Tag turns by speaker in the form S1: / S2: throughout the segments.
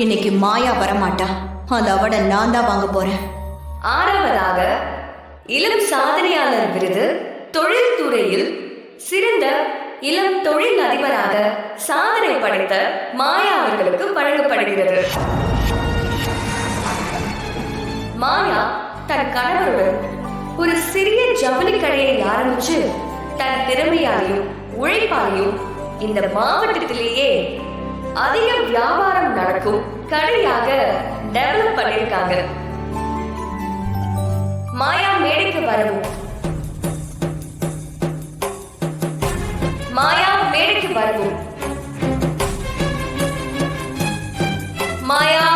S1: இன்னைக்கு மாயா வரமாட்டா. அந்த அவார்டை நான் தான் வாங்க போறேன்.
S2: ஆறாவதாக இளம் சாதனையாளர் விருது தொழில்துறையில் சிறந்த இளம் தொழில் அதிபராக சாதனை படைத்த மாயா அவர்களுக்கு வழங்கப்படுகிறது. மாயா தன் கணவருடன் ஒரு சிறிய ஜவுளி கடையை ஆரம்பிச்சு தன் திறமையாலையும் உழைப்பாலையும் இந்த மாவட்டத்திலேயே அதிக வியாபாரம் நடக்கும் கடையாக டெவலப் பண்ணிருக்காங்க. மாயா மேடைக்கு வரவும். மாயா மேடைக்கு வரவும். மாயா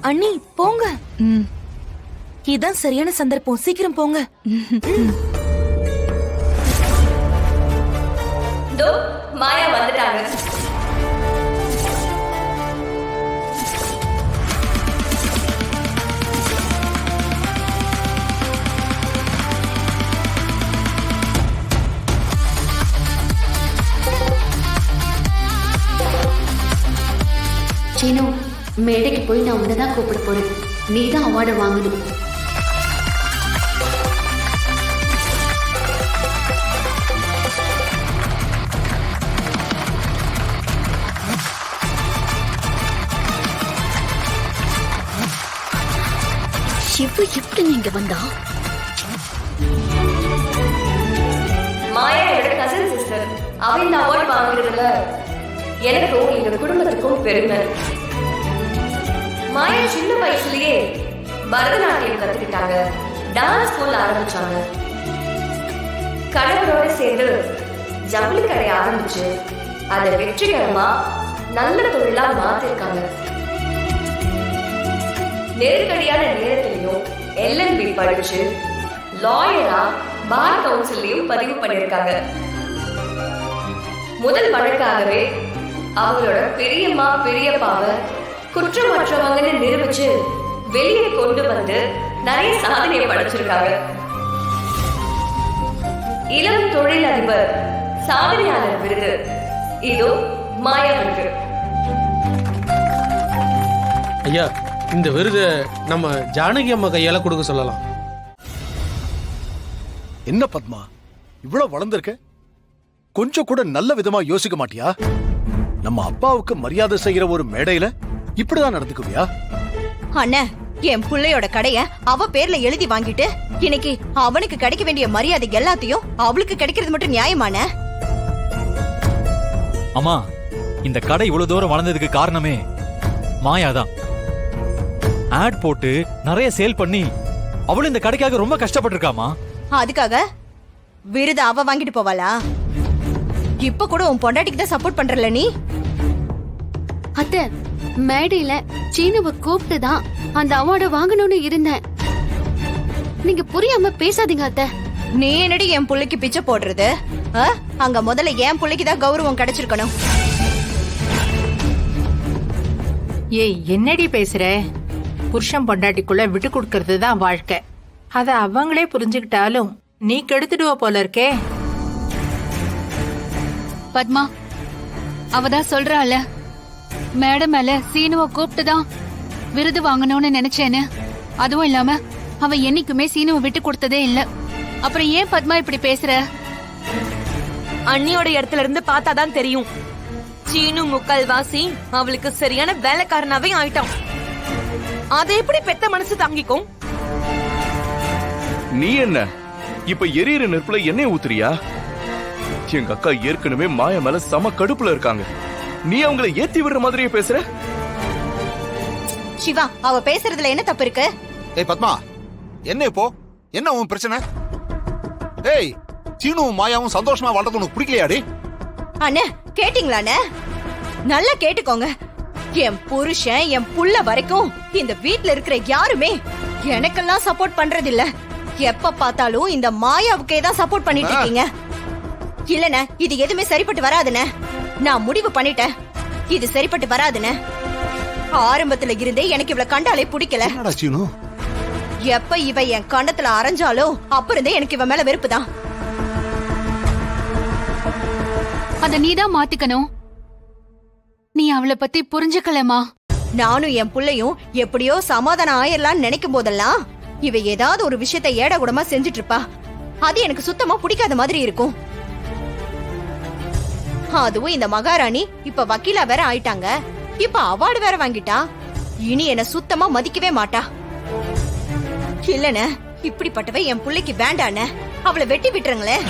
S3: அண்ணி போங்க. இதான் சரியான சந்தர்ப்பம், சீக்கிரம் போங்க.
S2: மாயா வந்துட்டாங்க.
S4: சீனு, மேடைக்கு போய் நான் உன்னதான் கூப்பிட போறேன். நீ தான் அவார்டை வாங்கணும். சிவு எப்படி நீங்க வந்தா?
S2: மாயா என்னோட கசின் சிஸ்டர். அவ இந்த அவார்ட் வாங்குறதுல எனக்கும் எங்க குடும்பத்துக்கும் பெருமை. மாயா சின்ன வயசுலயே பரதநாட்டியம் கத்துக்கிட்டாங்க. டான்ஸ் ஸ்கூல் ஆரம்பிச்சாங்க. கணவரோட சேர்ந்து ஜவுளி கடை ஆரம்பிச்சு அதை வெற்றிகரமா நல்ல தொழிலா மாத்திருக்காங்க. நெருக்கடியான நேரத்திலையும் LLB படிச்சு லாயரா பார் கவுன்சிலையும் பதிவு பண்ணிருக்காங்க. முதல் வழக்காகவே அவங்களோட பெரியம்மா பெரியப்பாவை குற்றமற்றவங்கன்னு நிரூபிச்சு வெளியே கொண்டு வந்து நிறைய சாதனையை படைச்சிருக்காங்க. இளம் தொழில் அதிபர் சாதனையாளர் விருது இதோ மாயாவுக்கு.
S5: ஐயா, இந்த விருதை நம்ம ஜானகி அம்மா கையால கொடுக்க சொல்லலாம்.
S6: என்ன பத்மா, இவ்வளவு வளர்ந்திருக்க, கொஞ்சம் கூட நல்ல விதமா யோசிக்க மாட்டியா? நம்ம அப்பாவுக்கு மரியாதை செய்யற ஒரு மேடையில இப்படிதான் நடந்துக்குவியா?
S1: அண்ணே, என் புள்ளையோட கடைய அவ பேர்ல எழுதி வாங்கிட்டு இன்னைக்கு அவனுக்கு கிடைக்க வேண்டிய மரியாதை எல்லாத்தையும் அவளுக்கு கிடைக்கிறது மட்டும் நியாயமான?
S7: அம்மா, இந்த கடை இவ்வளவு தூரம் வளர்ந்ததுக்கு காரணமே மாயாதான். ஆட் போட்டு நிறைய சேல் பண்ணி அவளும் இந்த கடைக்காக ரொம்ப கஷ்டப்பட்டிருக்காமா.
S1: அதுக்காக விருது அவ வாங்கிட்டு போவாளா? இப்ப கூட உன் பொண்டாட்டிக்கு தான் சப்போர்ட் பண்றல நீ.
S4: அத்தை, மேடையில சீனுவை கூப்பிட்டு தான் அந்த அவார்டை வாங்கணும்னு இருந்தேன். நீங்க புரியாம பேசாதீங்க அத்தை.
S1: நீ என்னடி என் புள்ளைக்கு பிச்சை போடுறது? அங்க முதல்ல என் புள்ளைக்கு தான் கௌரவம் கிடைச்சிருக்கணும்.
S8: ஏய், என்னடி பேசுற? புருஷன் பொண்டாட்டிக்குள்ள விட்டு கொடுக்கறது தான் வாழ்க்கை. அத அவங்களே புரிஞ்சுக்கிட்டாலும் நீ கெடுத்துடுவ போல இருக்கே.
S9: பத்மா, அவதான் சொல்றாள், மேடம் மேல சீனுவை கூப்பிட்டுதான் விருது வாங்கணும்னு நினைச்சேன்னு. அதுவும் இல்லாம அவ என்னைக்குமே சீனுவை விட்டு கொடுத்ததே இல்ல. அப்புறம் ஏன் பத்மா இப்படி பேசுற?
S3: அண்ணியோட இடத்துல இருந்து பார்த்தாதான் தெரியும். சீனு முக்கால்வாசி அவளுக்கு சரியான வேலைக்காரனாவே ஆயிட்டான். அதை எப்படி பெத்த மனசு தாங்கிக்கும்?
S10: நீ என்ன இப்ப எரியற நெருப்புல எண்ணெய் ஊத்துறியா? எங்க அக்கா ஏற்கனவே மாயா மேல சம கடுப்புல இருக்காங்க. நீ அவங்கள ஏத்தி விடுற மாதிரியே பேசுற.
S1: சிவா, அவ பேசுறதுல என்ன தப்பு இருக்கு?
S6: ஏய் பத்மா, என்ன இப்போ என்ன உன் பிரச்சனை? ஏய், சீனுவும் மாயாவும் சந்தோஷமா வாழ்றது உனக்கு பிடிக்கலையாடி?
S1: அண்ணே, கேட்டீங்களாண்ணே? நல்லா கேட்டுக்கோங்க. என் புருஷன் என் புள்ள வரைக்கும் இந்த வீட்ல இருக்கிற யாருமே எனக்கெல்லாம் சப்போர்ட் பண்றது இல்ல. எப்ப பார்த்தாலும் இந்த மாயாவுக்கே தான் சப்போர்ட் பண்ணிட்டு இருக்கீங்க. இல்லண்ணே, இது எதுவுமே சரிப்பட்டு வராதுண்ணே. நான் முடிவு பண்ணிட்டேன், இது சரிப்பட்டு வராதுண்ணே. ஆரம்பத்துல இருந்தே எனக்கு இவ்வளவு கண்டாலே பிடிக்கல. எப்ப இவ என் கண்ணத்துல அரைஞ்சாலோ அப்புறந்தே எனக்கு இவ மேல வெறுப்பு தான்.
S9: அத நீதான் மாத்திக்கணும். நீ அவளை பத்தி புரிஞ்சுக்கலமா.
S1: நானும் என் புள்ளையும் எப்படியோ சமாதானம் ஆயிரலாம்னு நினைக்கும் போதெல்லாம் இவ ஏதாவது ஒரு விஷயத்தை ஏட கூடமா செஞ்சுட்டு இருப்பா. அது எனக்கு சுத்தமா பிடிக்காத மாதிரி இருக்கும். அதுவும் இந்த மகாராணி இப்ப வக்கீலா வேற ஆயிட்டாங்க. இப்ப அவார்டு வேற வாங்கிட்டா. இனி என்ன சுத்தமா மதிக்கவே மாட்டா. இல்லன இப்படிப்பட்டவ என் புள்ளைக்கு வேண்டான. அவளை வெட்டி விட்டுருங்களேன்.